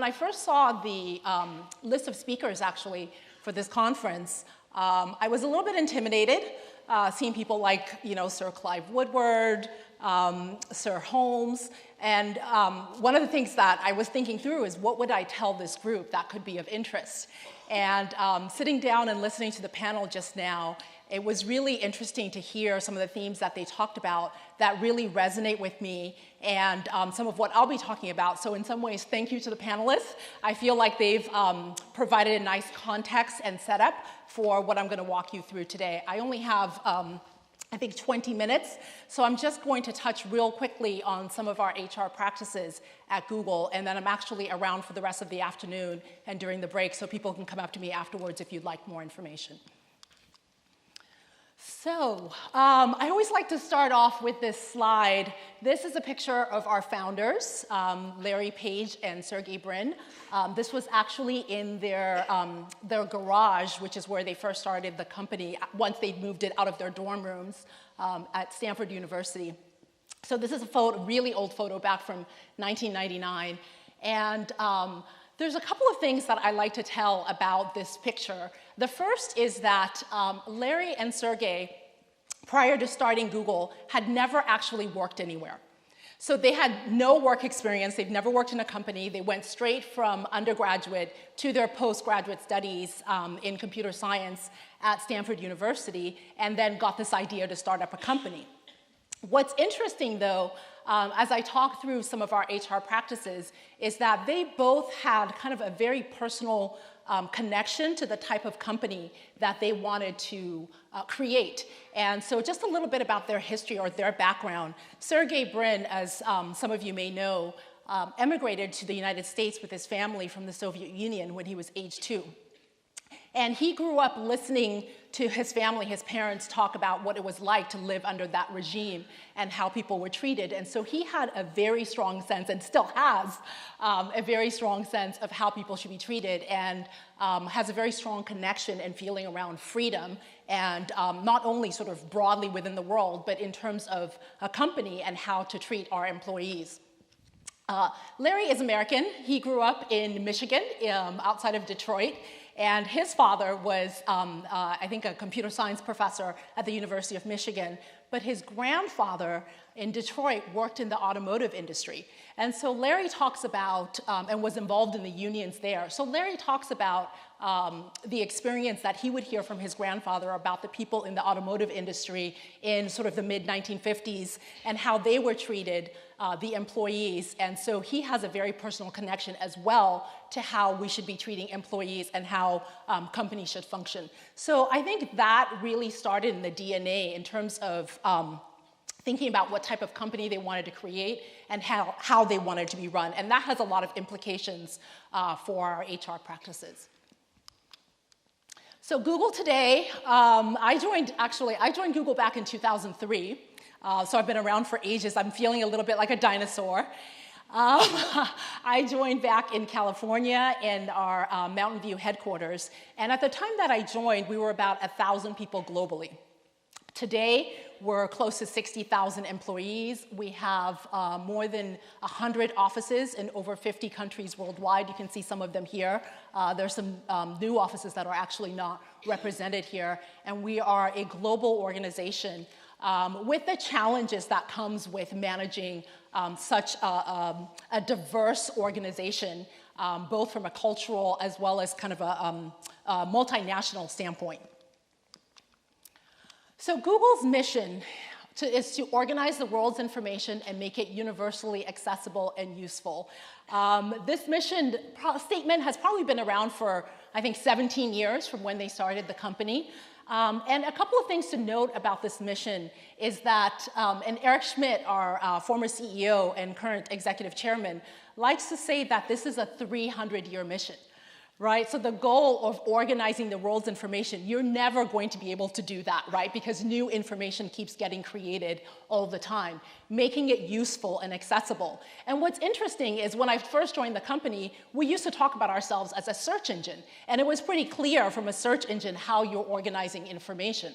I first saw the list of speakers, actually, for this conference, I was a little bit intimidated, seeing people like, Sir Clive Woodward, Sir Holmes, and one of the things that I was thinking through is what would I tell this group that could be of interest? And sitting down and listening to the panel just now, it was really interesting to hear some of the themes that they talked about that really resonate with me and some of what I'll be talking about. So in some ways, thank you to the panelists. I feel like they've provided a nice context and setup for what I'm going to walk you through today. I only have, I think, 20 minutes, so I'm just going to touch real quickly on some of our HR practices at Google, and then I'm actually around for the rest of the afternoon and during the break, so people can come up to me afterwards if you'd like more information. So I always like to start off with this slide. This is a picture of our founders, Larry Page and Sergey Brin. This was actually in their garage, which is where they first started the company once they'd moved it out of their dorm rooms at Stanford University. So this is a really old photo back from 1999. And there's a couple of things that I like to tell about this picture. The first is that Larry and Sergey, prior to starting Google, had never actually worked anywhere. So they had no work experience. They've never worked in a company. They went straight from undergraduate to their postgraduate studies in computer science at Stanford University, and then got this idea to start up a company. What's interesting, though, as I talk through some of our HR practices, is that they both had kind of a very personal connection to the type of company that they wanted to create. And so just a little bit about their history or their background. Sergey Brin, as some of you may know, emigrated to the United States with his family from the Soviet Union when he was age 2. And he grew up listening to his family, his parents, talk about what it was like to live under that regime and how people were treated. And so he had a very strong sense, and still has a very strong sense of how people should be treated, and has a very strong connection and feeling around freedom, and not only sort of broadly within the world, but in terms of a company and how to treat our employees. Larry is American. He grew up in Michigan, outside of Detroit. And his father was, I think, a computer science professor at the University of Michigan. But his grandfather in Detroit worked in the automotive industry. And so Larry talks about, and was involved in the unions there. So Larry talks about the experience that he would hear from his grandfather about the people in the automotive industry in sort of the mid-1950s and how they were treated, the employees. And so he has a very personal connection as well to how we should be treating employees and how companies should function. So I think that really started in the DNA in terms of thinking about what type of company they wanted to create and how they wanted to be run. And that has a lot of implications for our HR practices. So Google today, I joined Google back in 2003. So I've been around for ages. I'm feeling a little bit like a dinosaur. I joined back in California in our Mountain View headquarters. And at the time that I joined, we were about 1,000 people globally. Today, we're close to 60,000 employees. We have more than 100 offices in over 50 countries worldwide. You can see some of them here. There's some new offices that are actually not represented here. And we are a global organization with the challenges that comes with managing such a diverse organization, both from a cultural as well as kind of a multinational standpoint. So Google's mission is to organize the world's information and make it universally accessible and useful. This mission statement has probably been around for, I think, 17 years from when they started the company. And a couple of things to note about this mission is that, and Eric Schmidt, our former CEO and current executive chairman, likes to say that this is a 300-year mission. Right? So the goal of organizing the world's information, you're never going to be able to do that, right? Because new information keeps getting created all the time, making it useful and accessible. And what's interesting is when I first joined the company, we used to talk about ourselves as a search engine. And it was pretty clear from a search engine how you're organizing information.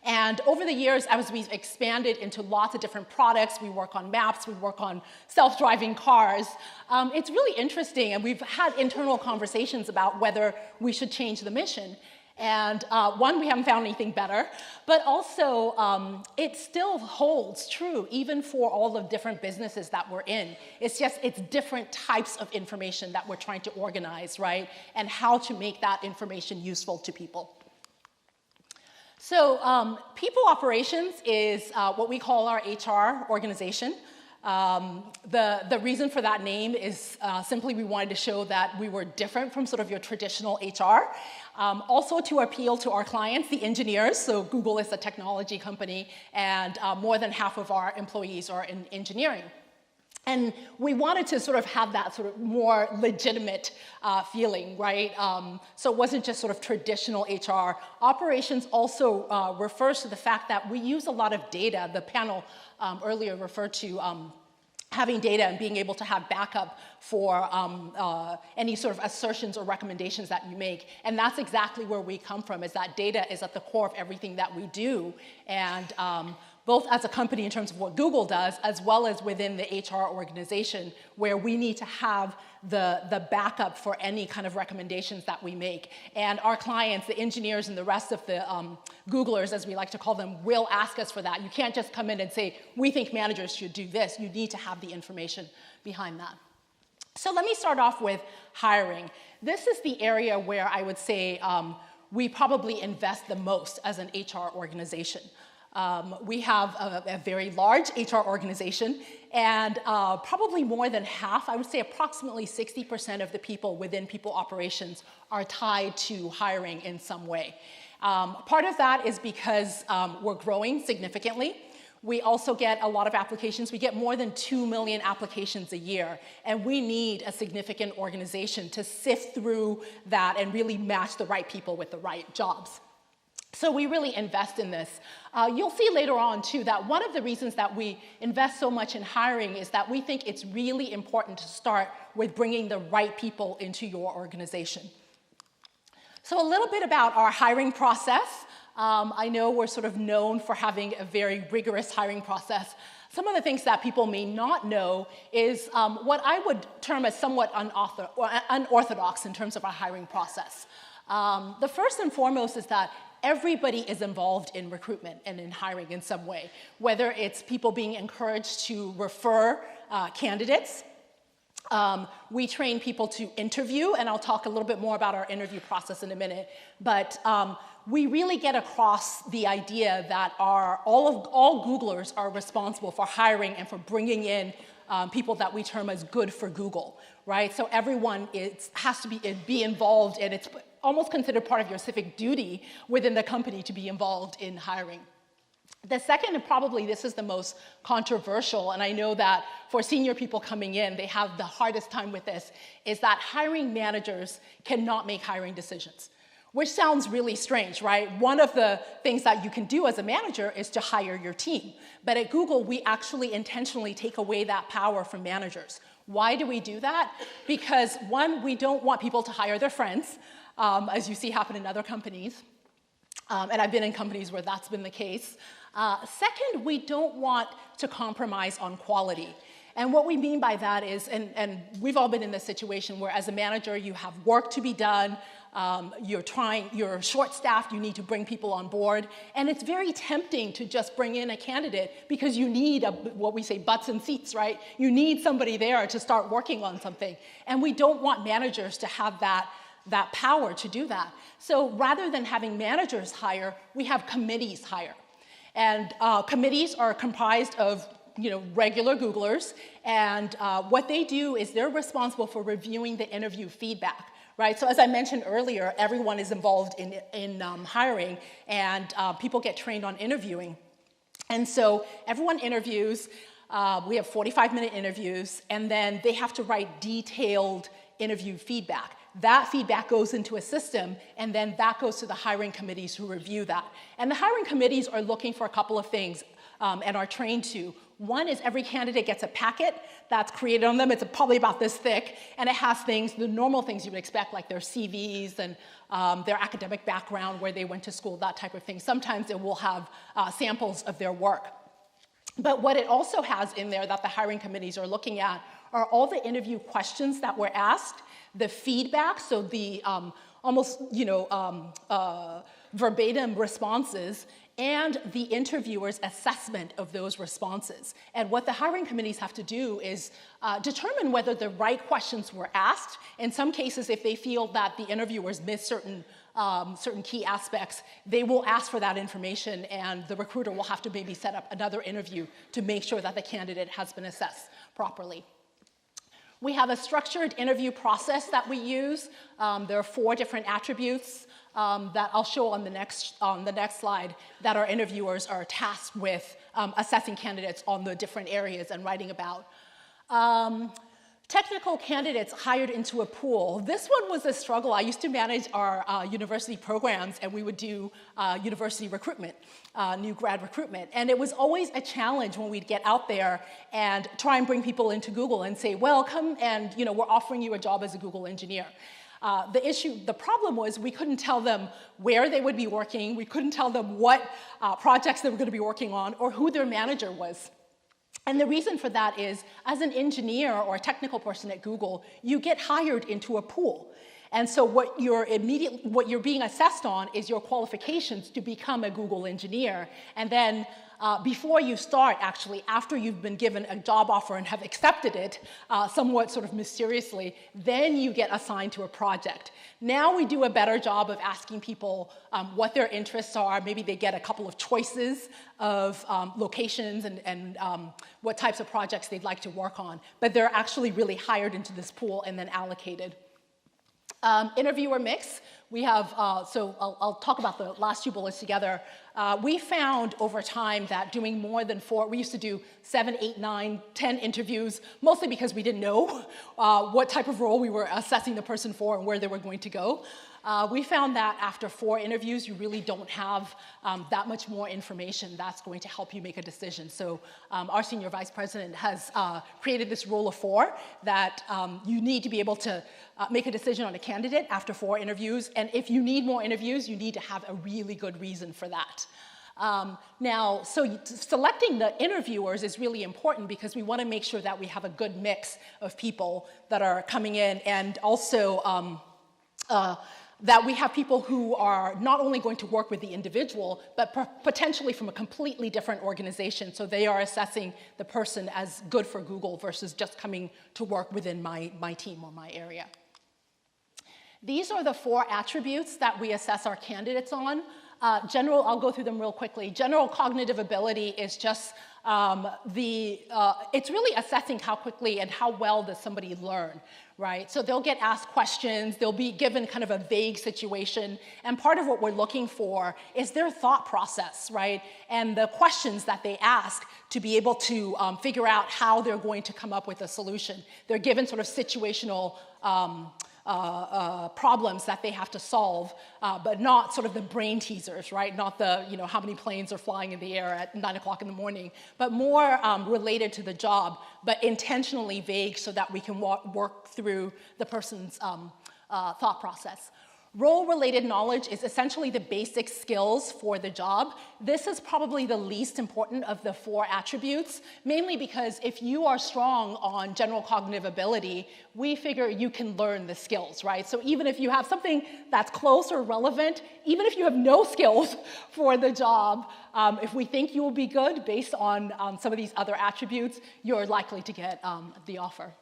And over the years, as we've expanded into lots of different products, we work on maps, we work on self-driving cars, it's really interesting, and we've had internal conversations about whether we should change the mission. And one, we haven't found anything better, but also it still holds true even for all the different businesses that we're in. It's just, it's different types of information that we're trying to organize, right? And how to make that information useful to people. So people operations is what we call our HR organization. The reason for that name is simply we wanted to show that we were different from sort of your traditional HR. Also to appeal to our clients, the engineers. So Google is a technology company, and more than half of our employees are in engineering. And we wanted to sort of have that sort of more legitimate feeling, right? So it wasn't just sort of traditional HR. Operations also refers to the fact that we use a lot of data. The panel earlier referred to having data and being able to have backup for any sort of assertions or recommendations that you make. And that's exactly where we come from, is that data is at the core of everything that we do. And both as a company in terms of what Google does, as well as within the HR organization, where we need to have the backup for any kind of recommendations that we make. And our clients, the engineers and the rest of the Googlers, as we like to call them, will ask us for that. You can't just come in and say, we think managers should do this. You need to have the information behind that. So let me start off with hiring. This is the area where I would say we probably invest the most as an HR organization. We have a very large HR organization, and probably more than half, I would say approximately 60% of the people within people operations are tied to hiring in some way. Part of that is because we're growing significantly. We also get a lot of applications. We get more than 2 million applications a year, and we need a significant organization to sift through that and really match the right people with the right jobs. So we really invest in this. You'll see later on, too, that one of the reasons that we invest so much in hiring is that we think it's really important to start with bringing the right people into your organization. So a little bit about our hiring process. I know we're sort of known for having a very rigorous hiring process. Some of the things that people may not know is what I would term as somewhat unorthodox in terms of our hiring process. The first and foremost is that everybody is involved in recruitment and in hiring in some way, whether it's people being encouraged to refer candidates. We train people to interview, and I'll talk a little bit more about our interview process in a minute. But we really get across the idea that all Googlers are responsible for hiring and for bringing in people that we term as good for Google, right? So everyone has to be involved, and it's almost considered part of your civic duty within the company to be involved in hiring. The second, and probably this is the most controversial, and I know that for senior people coming in, they have the hardest time with this, is that hiring managers cannot make hiring decisions, which sounds really strange, right? One of the things that you can do as a manager is to hire your team. But at Google, we actually intentionally take away that power from managers. Why do we do that? Because one, we don't want people to hire their friends, as you see happen in other companies. And I've been in companies where that's been the case. Second, we don't want to compromise on quality. And what we mean by that is, and we've all been in this situation where as a manager, you have work to be done, you're short-staffed, you need to bring people on board, and it's very tempting to just bring in a candidate because you need what we say butts and seats, right? You need somebody there to start working on something. And we don't want managers to have that power to do that. So rather than having managers hire, we have committees hire. And committees are comprised of regular Googlers, and what they do is they're responsible for reviewing the interview feedback, right? So as I mentioned earlier, everyone is involved in hiring, and people get trained on interviewing. And so everyone interviews. We have 45-minute interviews, and then they have to write detailed interview feedback. That feedback goes into a system, and then that goes to the hiring committees who review that. And the hiring committees are looking for a couple of things and are trained to. One is every candidate gets a packet that's created on them. It's probably about this thick, and it has things, the normal things you would expect, like their CVs and their academic background, where they went to school, that type of thing. Sometimes it will have samples of their work. But what it also has in there that the hiring committees are looking at are all the interview questions that were asked, the feedback, so the almost, verbatim responses, and the interviewer's assessment of those responses. And what the hiring committees have to do is determine whether the right questions were asked. In some cases, if they feel that the interviewers missed certain key aspects, they will ask for that information, and the recruiter will have to maybe set up another interview to make sure that the candidate has been assessed properly. We have a structured interview process that we use. There are 4 different attributes that I'll show on the next slide that our interviewers are tasked with assessing candidates on the different areas and writing about. Technical candidates hired into a pool. This one was a struggle. I used to manage our university programs, and we would do university recruitment, new grad recruitment. And it was always a challenge when we'd get out there and try and bring people into Google and say, well, come and, we're offering you a job as a Google engineer. The problem was we couldn't tell them where they would be working. We couldn't tell them what projects they were going to be working on or who their manager was. And the reason for that is, as an engineer or a technical person at Google, you get hired into a pool. And so what you're being assessed on is your qualifications to become a Google engineer. And then before you start, actually, after you've been given a job offer and have accepted it, somewhat sort of mysteriously, then you get assigned to a project. Now we do a better job of asking people what their interests are. Maybe they get a couple of choices of locations and what types of projects they'd like to work on. But they're actually really hired into this pool and then allocated. Interviewer mix. We have, so I'll talk about the last 2 bullets together. We found over time that doing more than 4, we used to do 7, 8, 9, 10 interviews, mostly because we didn't know what type of role we were assessing the person for and where they were going to go. We found that after 4 interviews, you really don't have that much more information that's going to help you make a decision. So our senior vice president has created this rule of 4 that you need to be able to make a decision on a candidate after 4 interviews. And if you need more interviews, you need to have a really good reason for that. Now, so selecting the interviewers is really important because we want to make sure that we have a good mix of people that are coming in, and also that we have people who are not only going to work with the individual, but potentially from a completely different organization. So they are assessing the person as good for Google versus just coming to work within my team or my area. These are the 4 attributes that we assess our candidates on. I'll go through them real quickly. General cognitive ability is just it's really assessing how quickly and how well does somebody learn, right? So they'll get asked questions, they'll be given kind of a vague situation, and part of what we're looking for is their thought process, right? And the questions that they ask to be able to figure out how they're going to come up with a solution. They're given sort of situational problems that they have to solve, but not sort of the brain teasers, right? Not the, how many planes are flying in the air at 9 o'clock in the morning, but more related to the job, but intentionally vague so that we can work through the person's thought process. Role-related knowledge is essentially the basic skills for the job. This is probably the least important of the 4 attributes, mainly because if you are strong on general cognitive ability, we figure you can learn the skills, right? So even if you have something that's close or relevant, even if you have no skills for the job, if we think you will be good based on some of these other attributes, you're likely to get the offer.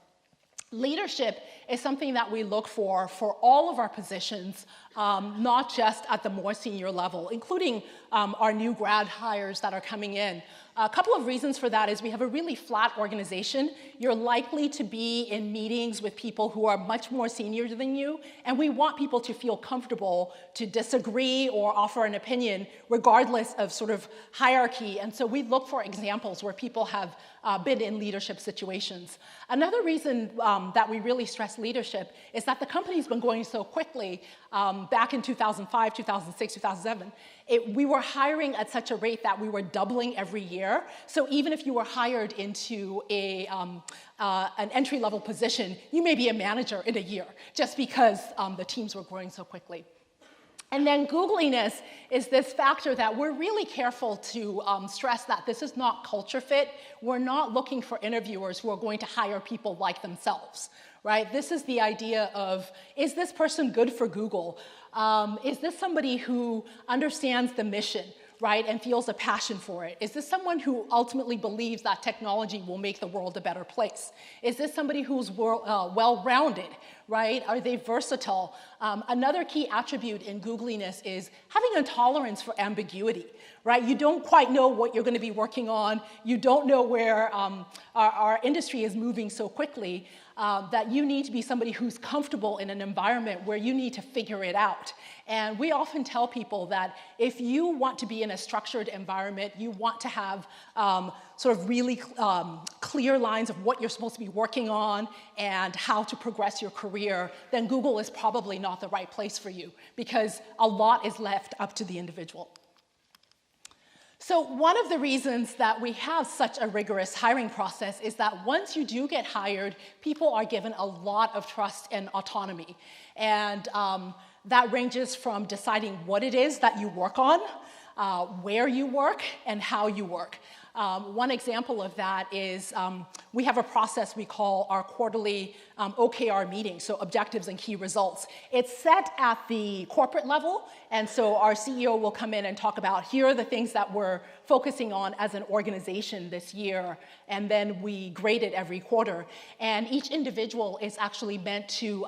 Leadership is something that we look for all of our positions, not just at the more senior level, including our new grad hires that are coming in. A couple of reasons for that is we have a really flat organization. You're likely to be in meetings with people who are much more senior than you, and we want people to feel comfortable to disagree or offer an opinion regardless of sort of hierarchy. And so we look for examples where people have been in leadership situations. Another reason that we really stress leadership is that the company's been going so quickly. back in 2005, 2006, 2007, we were hiring at such a rate that we were doubling every year. So even if you were hired into an entry-level position, you may be a manager in a year, just because the teams were growing so quickly. And then Googliness is this factor that we're really careful to stress that this is not culture fit. We're not looking for interviewers who are going to hire people like themselves, right? This is the idea of, is this person good for Google? Is this somebody who understands the mission, right, and feels a passion for it? Is this someone who ultimately believes that technology will make the world a better place? Is this somebody who's well-rounded, right? Are they versatile? Another key attribute in Googliness is having a tolerance for ambiguity, right? You don't quite know what you're going to be working on. You don't know where our industry is moving so quickly that you need to be somebody who's comfortable in an environment where you need to figure it out. And we often tell people that if you want to be in a structured environment, you want to have sort of really clear lines of what you're supposed to be working on and how to progress your career, then Google is probably not the right place for you, because a lot is left up to the individual. So one of the reasons that we have such a rigorous hiring process is that once you do get hired, people are given a lot of trust and autonomy. And that ranges from deciding what it is that you work on, where you work, and how you work. One example of that is we have a process we call our quarterly OKR meeting, so objectives and key results. It's set at the corporate level, and so our CEO will come in and talk about, here are the things that we're focusing on as an organization this year, and then we grade it every quarter. And each individual is actually meant to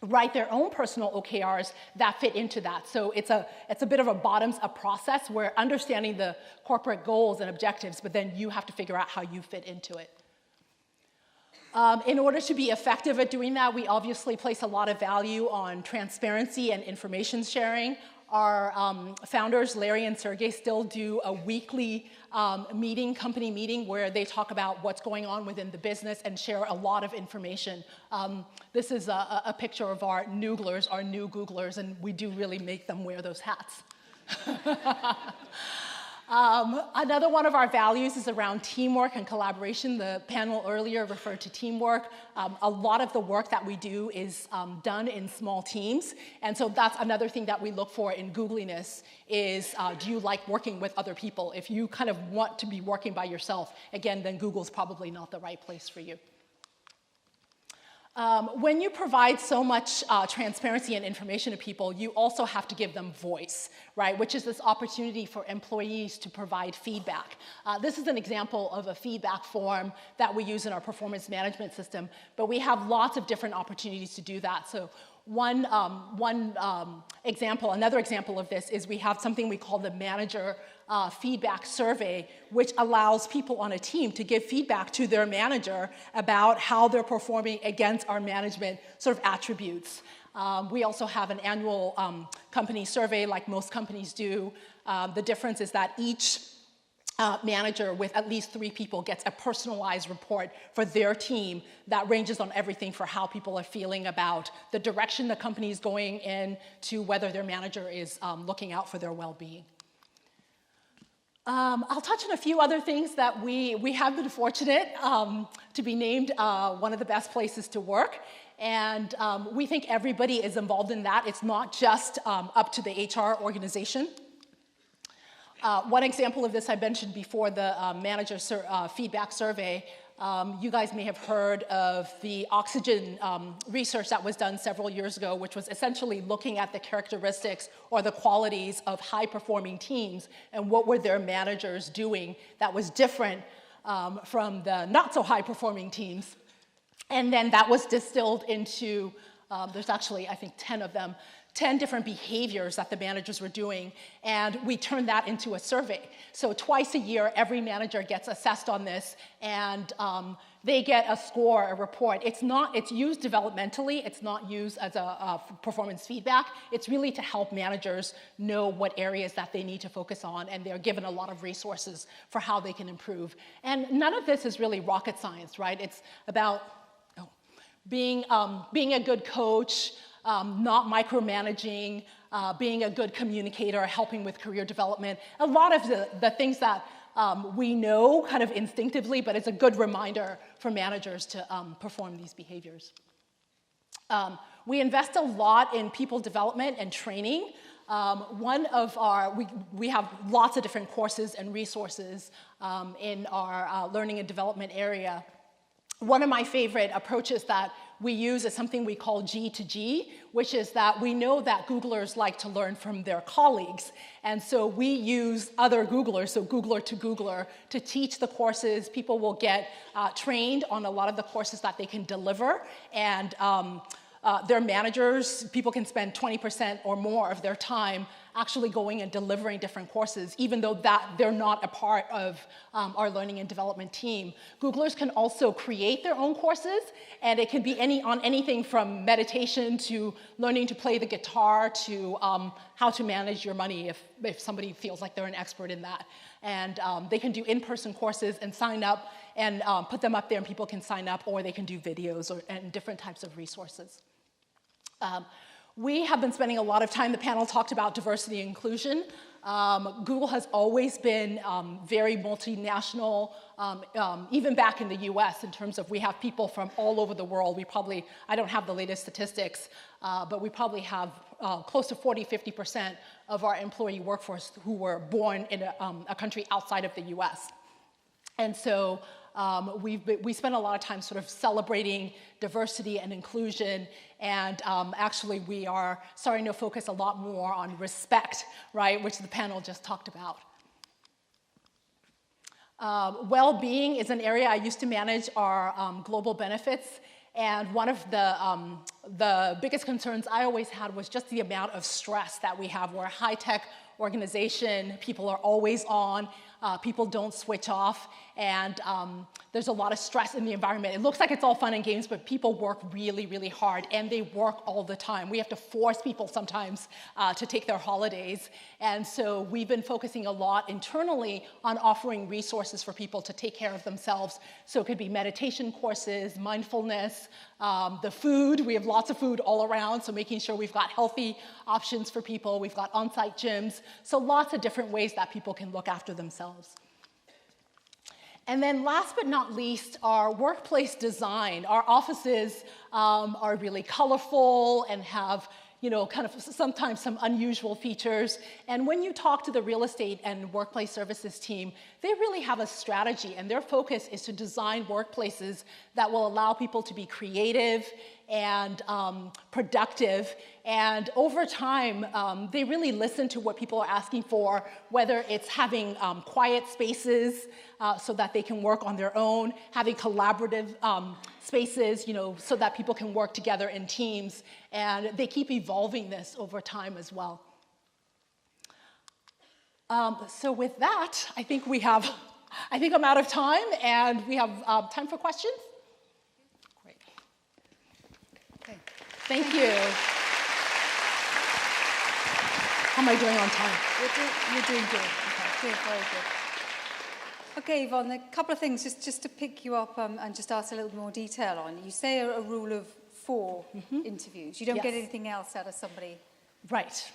write their own personal OKRs that fit into that. So it's a bit of a bottoms-up process where understanding the corporate goals and objectives, but then you have to figure out how you fit into it. In order to be effective at doing that, we obviously place a lot of value on transparency and information sharing. Our founders, Larry and Sergey, still do a weekly company meeting, where they talk about what's going on within the business and share a lot of information. This is a picture of our Nooglers, our new Googlers, and we do really make them wear those hats. Another one of our values is around teamwork and collaboration. The panel earlier referred to teamwork. A lot of the work that we do is done in small teams. And so that's another thing that we look for in Googliness is, do you like working with other people? If you kind of want to be working by yourself, again, then Google's probably not the right place for you. When you provide so much transparency and information to people, you also have to give them voice, right? Which is this opportunity for employees to provide feedback. This is an example of a feedback form that we use in our performance management system, but we have lots of different opportunities to do that. So another example of this is we have something we call the manager feedback survey, which allows people on a team to give feedback to their manager about how they're performing against our management sort of attributes. We also have an annual company survey like most companies do. The difference is that each manager with at least 3 people gets a personalized report for their team that ranges on everything for how people are feeling about the direction the company is going in to whether their manager is looking out for their well-being. I'll touch on a few other things that we have been fortunate to be named one of the best places to work. And we think everybody is involved in that. It's not just up to the HR organization. One example of this I mentioned before, the manager feedback survey. You guys may have heard of the Oxygen research that was done several years ago, which was essentially looking at the characteristics or the qualities of high-performing teams and what were their managers doing that was different from the not-so-high-performing teams. And then that was distilled into, there's actually, I think, 10 of them, 10 different behaviors that the managers were doing, and we turned that into a survey. So twice a year, every manager gets assessed on this, and they get a score, a report. It's used developmentally. It's not used as a performance feedback. It's really to help managers know what areas that they need to focus on, and they're given a lot of resources for how they can improve. And none of this is really rocket science, right? It's about being a good coach, not micromanaging, being a good communicator, helping with career development. A lot of the things that we know kind of instinctively, but it's a good reminder for managers to perform these behaviors. We invest a lot in people development and training. We have lots of different courses and resources in our learning and development area. One of my favorite approaches that we use is something we call G to G, which is that we know that Googlers like to learn from their colleagues. And so we use other Googlers, so Googler to Googler, to teach the courses. People will get trained on a lot of the courses that they can deliver. And their managers, people can spend 20% or more of their time actually going and delivering different courses, even though they're not a part of our learning and development team. Googlers can also create their own courses, and it can be on anything from meditation to learning to play the guitar to how to manage your money if somebody feels like they're an expert in that. And they can do in-person courses and sign up and put them up there, and people can sign up, or they can do videos and different types of resources. We have been spending a lot of time, the panel talked about diversity and inclusion. Google has always been very multinational, even back in the US in terms of we have people from all over the world. I don't have the latest statistics, but we probably have close to 40–50% of our employee workforce who were born in a country outside of the US. And so we spend a lot of time sort of celebrating diversity and inclusion, and actually we are starting to focus a lot more on respect, right, which the panel just talked about. Well-being is an area. I used to manage our global benefits, and one of the biggest concerns I always had was just the amount of stress that we have. We're a high-tech organization, people are always on, people don't switch off, and there's a lot of stress in the environment. It looks like it's all fun and games, but people work really, really hard, and they work all the time. We have to force people sometimes to take their holidays, and so we've been focusing a lot internally on offering resources for people to take care of themselves. So it could be meditation courses, mindfulness, the food. We have lots of food all around, so making sure we've got healthy options for people. We've got on-site gyms, so lots of different ways that people can look after themselves. And then last but not least, our workplace design. Our offices are really colorful and have, kind of sometimes some unusual features. And when you talk to the real estate and workplace services team, they really have a strategy, and their focus is to design workplaces that will allow people to be creative and productive. And over time, they really listen to what people are asking for, whether it's having quiet spaces so that they can work on their own, having collaborative spaces, so that people can work together in teams. And they keep evolving this over time as well. So with that, I think I'm out of time, and we have time for questions. Great. Okay. Thank you. How am I doing on time? You're doing good. Okay, good, very good. Okay, Yvonne, a couple of things just to pick you up and just ask a little more detail on. You say a rule of 4 interviews. You don't get anything else out of somebody. Right,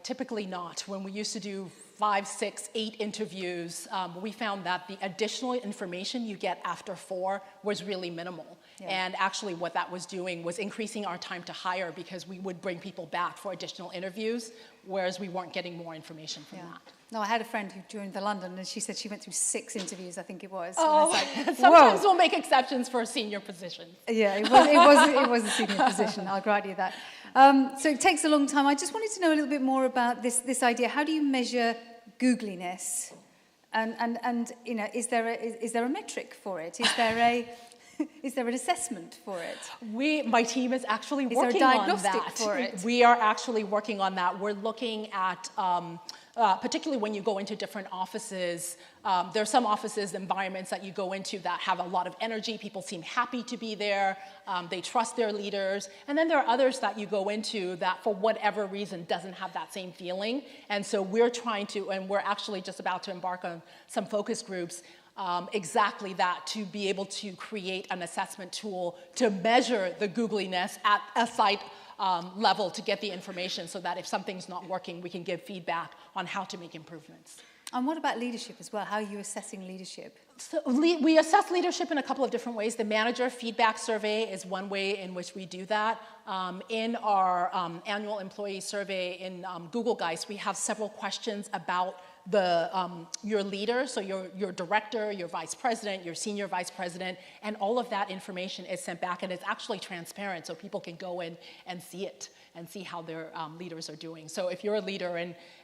typically not. When we used to do 5, 6, 8 interviews, we found that the additional information you get after 4 was really minimal. Yeah. And actually what that was doing was increasing our time to hire, because we would bring people back for additional interviews, whereas we weren't getting more information from that. No, I had a friend who joined the London, and she said she went through 6 interviews, I think it was. Oh, like, sometimes we'll make exceptions for a senior position. Yeah, it was a senior position, I'll grant you that. So it takes a long time. I just wanted to know a little bit more about this idea. How do you measure Googliness? And is there a metric for it? Is there an assessment for it? My team is actually working on that. Is there a diagnostic for it? We are actually working on that. We're looking at, particularly when you go into different offices, there are some offices, environments that you go into that have a lot of energy. People seem happy to be there. They trust their leaders. And then there are others that you go into that, for whatever reason, doesn't have that same feeling. And so we're trying to, and we're actually just about to embark on some focus groups, exactly that, to be able to create an assessment tool to measure the Googliness at a site level to get the information so that if something's not working, we can give feedback on how to make improvements. And what about leadership as well? How are you assessing leadership? So we assess leadership in a couple of different ways. The manager feedback survey is one way in which we do that. In our annual employee survey in Google Guys, we have several questions about your leader, so your director, your vice president, your senior vice president, and all of that information is sent back, and it's actually transparent, so people can go in and see it and see how their leaders are doing. So if you're a leader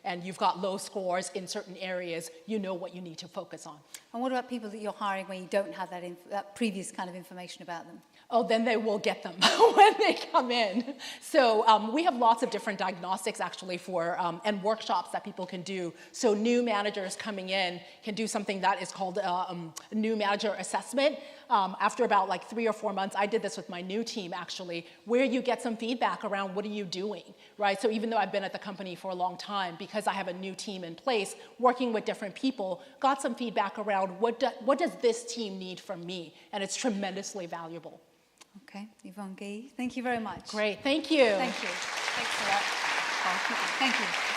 and you've got low scores in certain areas, you know what you need to focus on. And what about people that you're hiring when you don't have that previous kind of information about them? Oh, then they will get them when they come in. So we have lots of different diagnostics actually for, and workshops that people can do. So new managers coming in can do something that is called a new manager assessment. After about like 3 or 4 months, I did this with my new team actually, where you get some feedback around what are you doing, right? So even though I've been at the company for a long time, because I have a new team in place, working with different people, got some feedback around what does this team need from me? And it's tremendously valuable. Okay, Yvonne Agyei, thank you very much. Great, thank you. Thank you. Thanks for that. Thank you.